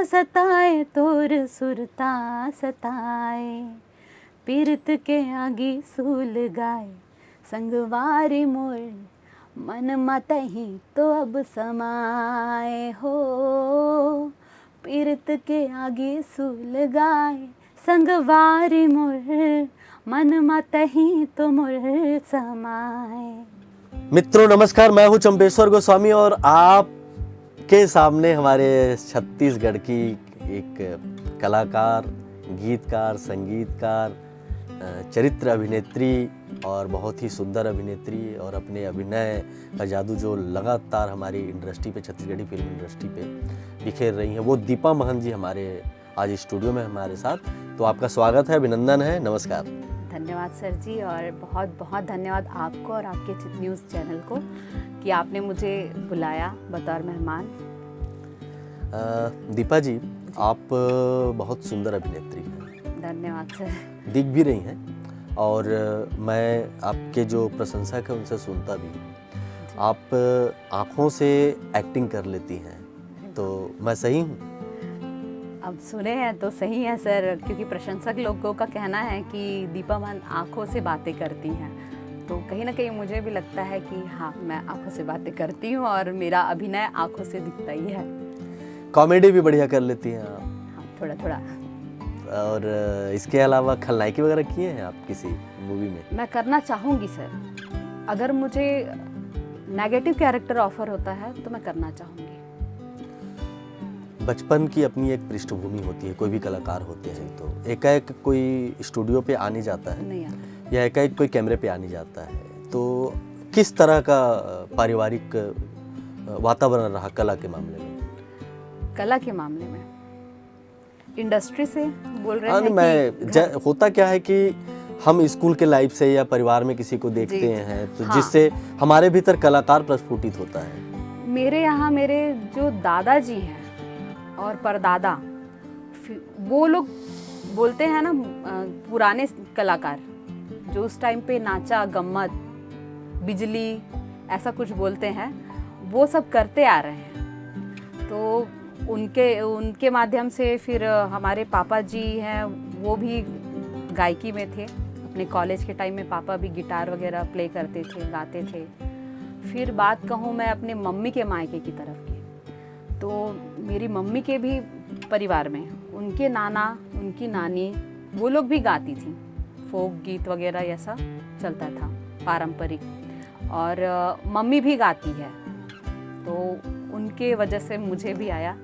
सताए तोर सुरता सताए, पीरत के आगे सूल गाए संगवारी मोर, मन मतही तो अब समाए हो। पीरत के आगे सूल गाए संगवारी मोर, मन मतही तो मोर समाए। मित्रों नमस्कार, मैं हूं चंपेश्वर गोस्वामी और आपके सामने हमारे छत्तीसगढ़ की एक कलाकार, गीतकार, संगीतकार, चरित्र अभिनेत्री और बहुत ही सुंदर अभिनेत्री और अपने अभिनय का जादू जो लगातार हमारी इंडस्ट्री पे, छत्तीसगढ़ी फिल्म इंडस्ट्री पे बिखेर रही हैं, वो दीपा महंत जी हमारे आज स्टूडियो में हमारे साथ। तो आपका स्वागत है, अभिनंदन है, नमस्कार। धन्यवाद सर जी, और बहुत बहुत धन्यवाद आपको और आपके चित न्यूज़ चैनल को कि आपने मुझे बुलाया बतौर मेहमान। दीपा जी, आप बहुत सुंदर अभिनेत्री हैं। धन्यवाद सर। दिख भी रही हैं और मैं आपके जो प्रशंसक हैं उनसे सुनता भी हूँ। आप आँखों से एक्टिंग कर लेती हैं, तो मैं सही हूँ? अब सुने हैं तो सही है सर, क्योंकि प्रशंसक लोगों का कहना है कि दीपा महंत आँखों से बातें करती हैं, तो कहीं ना कहीं मुझे भी लगता है कि हाँ, मैं आँखों से बातें करती हूँ और मेरा अभिनय आँखों से दिखता ही है। कॉमेडी भी बढ़िया कर लेती हैं आप? हाँ, थोड़ा थोड़ा। और इसके अलावा खलनायकी वगैरह किए हैं आप किसी मूवी में? मैं करना चाहूँगी सर, अगर मुझे नेगेटिव कैरेक्टर ऑफर होता है तो मैं करना चाहूँगी। बचपन की अपनी एक पृष्ठभूमि होती है, कोई भी कलाकार होते हैं तो एकाएक कोई स्टूडियो पे आने जाता है नहीं आता, या एकाएक कोई कैमरे पे आने जाता है, तो किस तरह का पारिवारिक वातावरण रहा कला के मामले में? कला के मामले में इंडस्ट्री से बोल रहे हैं मैं होता क्या है कि हम स्कूल के लाइफ से या परिवार में किसी को देखते हैं तो हाँ। जिससे हमारे भीतर कलाकार प्रस्फुटित होता है। मेरे यहाँ मेरे जो दादाजी हैं और परदादा, वो लोग बोलते हैं ना, पुराने कलाकार जो उस टाइम पे नाचा, गम्मत, बिजली, ऐसा कुछ बोलते हैं, वो सब करते आ रहे हैं। तो उनके माध्यम से फिर हमारे पापा जी हैं, वो भी गायकी में थे। अपने कॉलेज के टाइम में पापा भी गिटार वगैरह प्ले करते थे, गाते थे। फिर बात कहूँ मैं अपने मम्मी के मायके की तरफ की, तो मेरी मम्मी के भी परिवार में उनके नाना, उनकी नानी, वो लोग भी गाती थी, फोक गीत वगैरह ऐसा चलता था पारंपरिक, और मम्मी भी गाती है, तो उनके वजह से मुझे भी आया,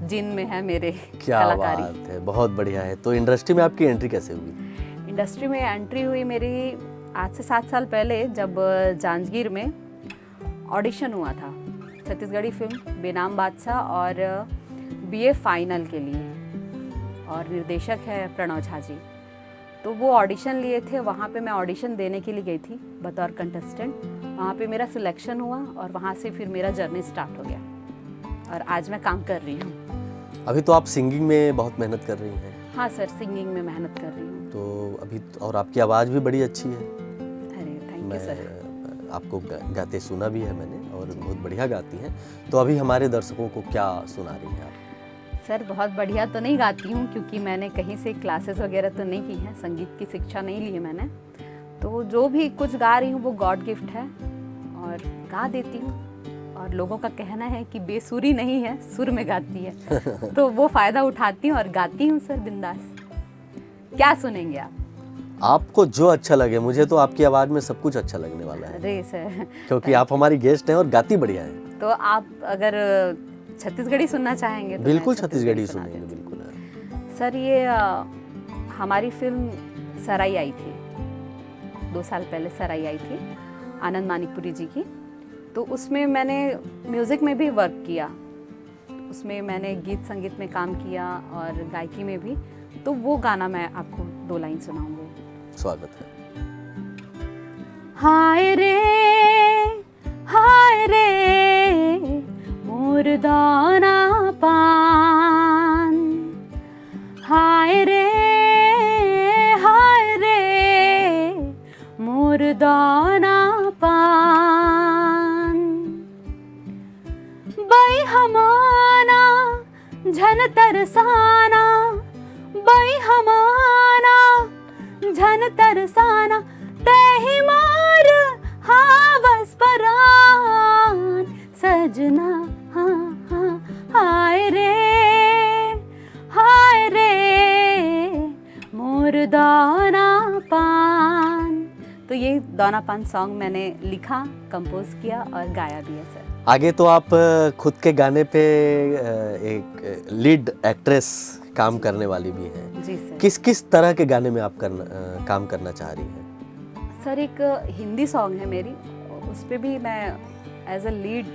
जिन में है मेरे क्या कलाकारी। बात है, बहुत बढ़िया है। तो इंडस्ट्री में आपकी एंट्री कैसे हुई? इंडस्ट्री में एंट्री हुई मेरी आज से 7 साल पहले, जब जांजगीर में ऑडिशन हुआ था छत्तीसगढ़ी फिल्म बेनाम बादशाह और बीए फाइनल के लिए, और निर्देशक है प्रणव झा जी। तो वो ऑडिशन लिए थे, वहाँ पे मैं ऑडिशन देने के लिए गई थी बतौर कंटेस्टेंट। वहाँ पे मेरा सिलेक्शन हुआ और वहाँ से फिर मेरा जर्नी स्टार्ट हो गया और आज मैं काम कर रही हूँ। अभी तो आप सिंगिंग में बहुत मेहनत कर रही हैं। हाँ सर, सिंगिंग में मेहनत कर रही हूँ। तो अभी और आपकी आवाज़ भी बड़ी अच्छी है। अरे थैंक यू सर। आपको गाते सुना भी है मैंने और बहुत बढ़िया गाती हैं। तो अभी हमारे दर्शकों को क्या सुना रही हैं आप? सर बहुत बढ़िया तो नहीं गाती हूँ, क्योंकि मैंने कहीं से क्लासेस वगैरह तो नहीं की है, संगीत की शिक्षा नहीं ली है मैंने। तो जो भी कुछ गा रही हूँ वो गॉड गिफ्ट है और गा देती हूँ, और लोगों का कहना है कि बेसुरी नहीं है, सुर में गाती है। तो वो फ़ायदा उठाती हूँ और गाती हूँ सर बिंदास। क्या सुनेंगे आप? आपको जो अच्छा लगे। मुझे तो आपकी आवाज़ में सब कुछ अच्छा लगने वाला है। अरे सर, क्योंकि आप हमारी गेस्ट हैं और गाती बढ़िया हैं। तो आप अगर छत्तीसगढ़ी सुनना चाहेंगे तो बिल्कुल मैं छत्तीसगढ़ी सुना सुनेंगे, देती हूँ। बिल्कुल। सर ये हमारी फिल्म सराई आई थी 2 साल पहले, सराई आई थी आनंद मानिकपुरी जी की। तो उसमें मैंने म्यूज़िक में भी वर्क किया, उसमें मैंने गीत संगीत में काम किया और गायकी में भी। तो वो गाना मैं आपको 2 लाइन सुनाऊंगी। स्वागत है। हाय रे मोर दाना पान, हाय रे मोर दाना पान, बाई हमाना झन तरसाना बई हमाना, झन तरसाना तही मार हावस परान, सजना हाँ हाँ हाय रे मोर दाना पान। तो ये दाना पान सॉन्ग मैंने लिखा, कंपोज किया और गाया भी है सर। आगे तो आप खुद के गाने पे एक लीड एक्ट्रेस काम करने वाली भी हैं। जी सर। किस किस तरह के गाने में आप काम करना चाह रही हैं? सर एक हिंदी सॉन्ग है मेरी, उस पे भी मैं एज अ लीड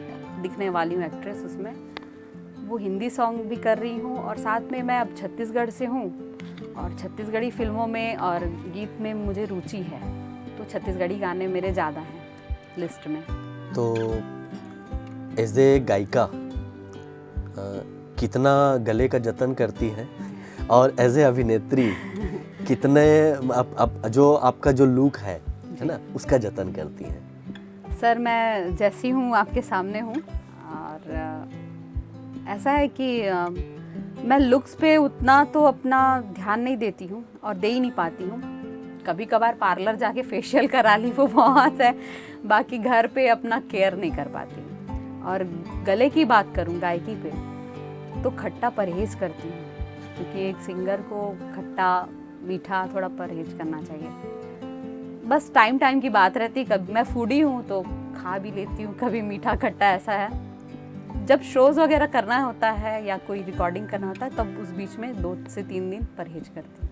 दिखने वाली हूँ एक्ट्रेस उसमें। वो हिंदी सॉन्ग भी कर रही हूँ और साथ में मैं अब छत्तीसगढ़ से हूँ और छत्तीसगढ़ी फिल्मों में और गीत में मुझे रुचि है, तो छत्तीसगढ़ी गाने मेरे ज़्यादा हैं लिस्ट में। तो एज ए गायिका कितना गले का जतन करती हैं और एज ए अभिनेत्री कितने जो आपका जो लुक है ना, उसका जतन करती हैं? सर मैं जैसी हूँ आपके सामने हूँ और ऐसा है कि मैं लुक्स पे उतना तो अपना ध्यान नहीं देती हूँ और दे ही नहीं पाती हूँ। कभी कभार पार्लर जाके फेशियल करा ली, वो बहुत है, बाकी घर पे अपना केयर नहीं कर पाती। और गले की बात करूँ गायकी पे, तो खट्टा परहेज करती हूँ, क्योंकि एक सिंगर को खट्टा मीठा थोड़ा परहेज करना चाहिए। बस टाइम टाइम की बात रहती है, कभी मैं फूडी हूँ तो खा भी लेती हूँ, कभी मीठा खट्टा, ऐसा है। जब शोज़ वगैरह करना होता है या कोई रिकॉर्डिंग करना होता है तब उस बीच में 2 से 3 दिन परहेज करती हूँ,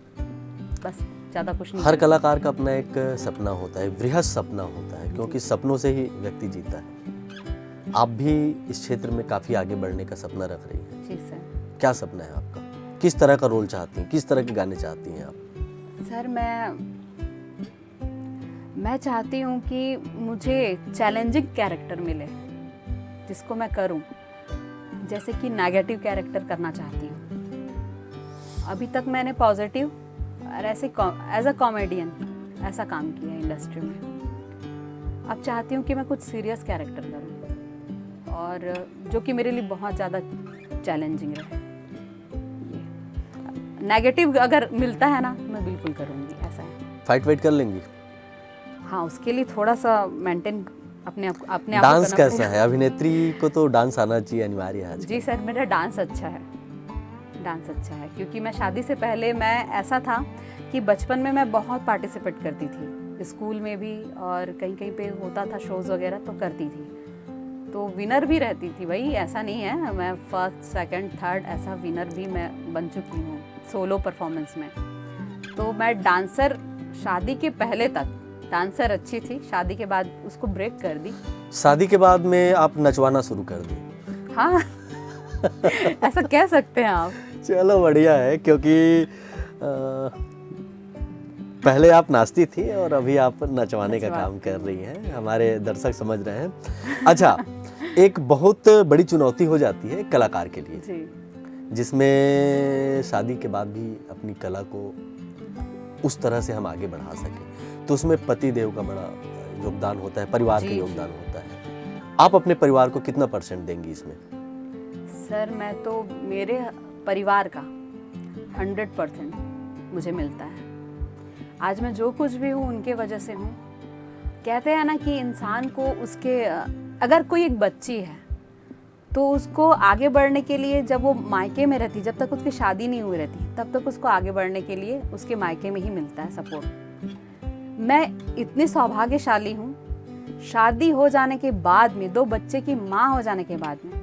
बस ज़्यादा कुछ नहीं। हर कलाकार का अपना एक सपना होता है, वृहद सपना होता है, क्योंकि सपनों से ही व्यक्ति जीता है। आप भी इस क्षेत्र में काफ़ी आगे बढ़ने का सपना रख रही हैं। जी सर। क्या सपना है आपका? किस तरह का रोल चाहती हैं? किस तरह के गाने चाहती हैं आप? सर मैं चाहती हूँ कि मुझे चैलेंजिंग कैरेक्टर मिले जिसको मैं करूँ, जैसे कि नेगेटिव कैरेक्टर करना चाहती हूँ। अभी तक मैंने पॉजिटिव और ऐसे एज अ कॉमेडियन ऐसा काम किया है इंडस्ट्री में। अब चाहती हूँ कि मैं कुछ सीरियस कैरेक्टर करूँ और जो कि मेरे लिए बहुत ज़्यादा चैलेंजिंग रहे। नेगेटिव अगर मिलता है ना मैं बिल्कुल करूँगी, ऐसा है। फाइट वाइट कर लेंगी? हाँ, उसके लिए थोड़ा सा मेंटेन अपने आप डांस कैसा है? अभिनेत्री को तो डांस आना चाहिए, अनिवार्य है। जी सर, मेरा डांस अच्छा है, डांस अच्छा है, क्योंकि मैं शादी से पहले मैं ऐसा था कि बचपन में मैं बहुत पार्टिसिपेट करती थी, स्कूल में भी और कहीं कहीं पे होता था शोज़ वगैरह तो करती थी, तो विनर भी रहती थी भाई, ऐसा नहीं है। मैं फर्स्ट सेकंड थर्ड ऐसा विनर भी मैं बन चुकी हूँ सोलो परफॉर्मेंस में। तो मैं डांसर शादी के पहले तक डांसर अच्छी थी, शादी के बाद उसको ब्रेक कर दी। शादी के बाद में आप नचवाना शुरू कर दी? हाँ ऐसा कह सकते हैं आप। चलो बढ़िया है, क्योंकि पहले आप नाचती थी और अभी आप नचवाने का काम कर रही हैं, हमारे दर्शक समझ रहे हैं। अच्छा, एक बहुत बड़ी चुनौती हो जाती है कलाकार के लिए जी, जिसमें शादी के बाद भी अपनी कला को उस तरह से हम आगे बढ़ा सकें, तो उसमें पति देव का बड़ा योगदान होता है, परिवार का योगदान होता है। आप अपने परिवार को कितना % देंगी इसमें? सर मैं तो मेरे परिवार का 100% मुझे मिलता है। आज मैं जो कुछ भी हूँ उनके वजह से हूँ। कहते हैं ना कि इंसान को उसके अगर कोई एक बच्ची है तो उसको आगे बढ़ने के लिए, जब वो मायके में रहती, जब तक उसकी शादी नहीं हुई रहती, तब तक उसको आगे बढ़ने के लिए उसके मायके में ही मिलता है सपोर्ट। मैं इतनी सौभाग्यशाली हूँ, शादी हो जाने के बाद में 2 बच्चे की माँ हो जाने के बाद में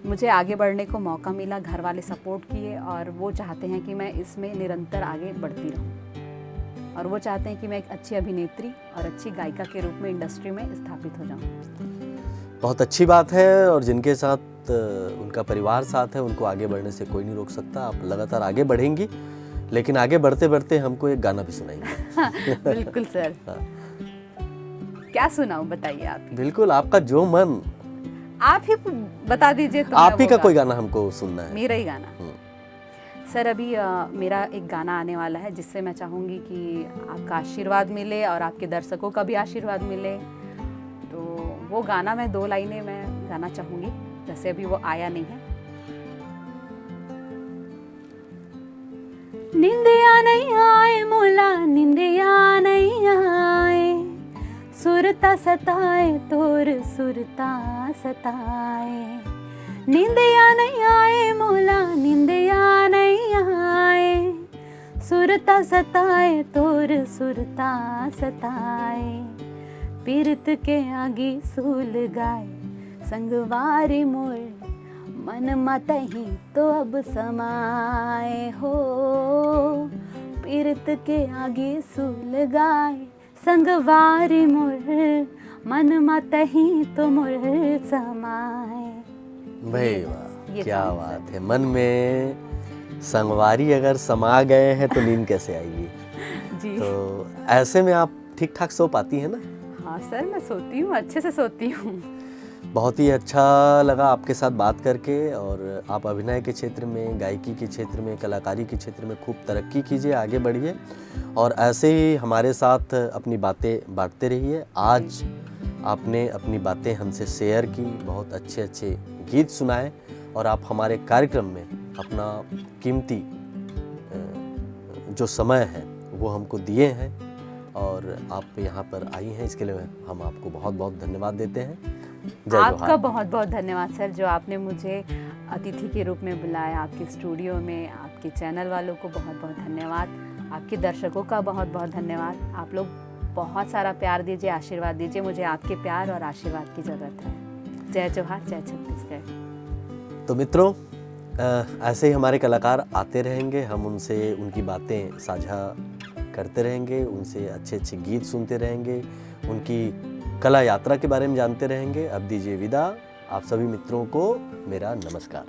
मुझे आगे बढ़ने को मौका मिला, घर वाले सपोर्ट किए और वो चाहते हैं कि मैं इसमें निरंतर आगे बढ़ती रहूं और वो चाहते हैं कि मैं एक अच्छी अभिनेत्री और अच्छी गायिका के रूप में इंडस्ट्री में स्थापित हो जाऊं। बहुत अच्छी बात है, और जिनके साथ उनका परिवार साथ है उनको आगे बढ़ने से कोई नहीं रोक सकता। आप लगातार आगे बढ़ेंगी, लेकिन आगे बढ़ते बढ़ते हमको एक गाना भी सुनाएंगे। बिल्कुल सर। क्या सुनाऊं बताइए आप ही। बिल्कुल, आपका जो मन, आप ही बता दीजिए। तो आप ही का कोई गाना हमको सुनना है। मेरा ही गाना। सर अभी मेरा एक गाना आने वाला है जिससे मैं चाहूँगी कि आपका आशीर्वाद मिले और आपके दर्शकों का भी आशीर्वाद मिले। तो वो गाना मैं 2 लाइनें मैं गाना चाहूँगी, जैसे अभी वो आया नहीं है। निंदिया नहीं आए मोला निंदिया नहीं आए, सुरता सताए तोर सुरता सताए। निंदिया नहीं आए मोला निंदिया नहीं आए, सुरता सताए तोर सुरता सताए। पीरत के आगे सूल गाए संगवारी मोर, मन मतही तो अब समाए हो। पीरत के आगे सूल गाए संगवारी मोर, मन मतही तो मोर समाए। भाई वाह, ये क्या song बात है। मन में संगवारी अगर समा गए हैं तो नींद कैसे आएगी। जी तो ऐसे में आप ठीक ठाक सो पाती हैं ना। हाँ सर, मैं सोती हूँ, अच्छे से सोती हूँ। बहुत ही अच्छा लगा आपके साथ बात करके। और आप अभिनय के क्षेत्र में, गायकी के क्षेत्र में, कलाकारी के क्षेत्र में खूब तरक्की कीजिए, आगे बढ़िए और ऐसे ही हमारे साथ अपनी बातें बांटते रहिए। आज आपने अपनी बातें हमसे शेयर की, बहुत अच्छे अच्छे गीत सुनाए और आप हमारे कार्यक्रम में अपना कीमती जो समय है वो हमको दिए हैं और आप यहाँ पर आई हैं, इसके लिए हम आपको बहुत बहुत धन्यवाद देते हैं। जय आपका जोहार। बहुत बहुत धन्यवाद सर, जो आपने मुझे अतिथि के रूप में बुलाया आपके स्टूडियो में। आपके चैनल वालों को बहुत बहुत धन्यवाद, आपके दर्शकों का बहुत बहुत धन्यवाद। आप लोग बहुत सारा प्यार दीजिए, आशीर्वाद दीजिए, मुझे आपके प्यार और आशीर्वाद की ज़रूरत है। जय जोहार, जय छत्तीसगढ़। तो मित्रों, ऐसे ही हमारे कलाकार आते रहेंगे, हम उनसे उनकी बातें साझा करते रहेंगे, उनसे अच्छे अच्छे गीत सुनते रहेंगे, उनकी कला यात्रा के बारे में जानते रहेंगे। अब दीजिए विदा, आप सभी मित्रों को मेरा नमस्कार।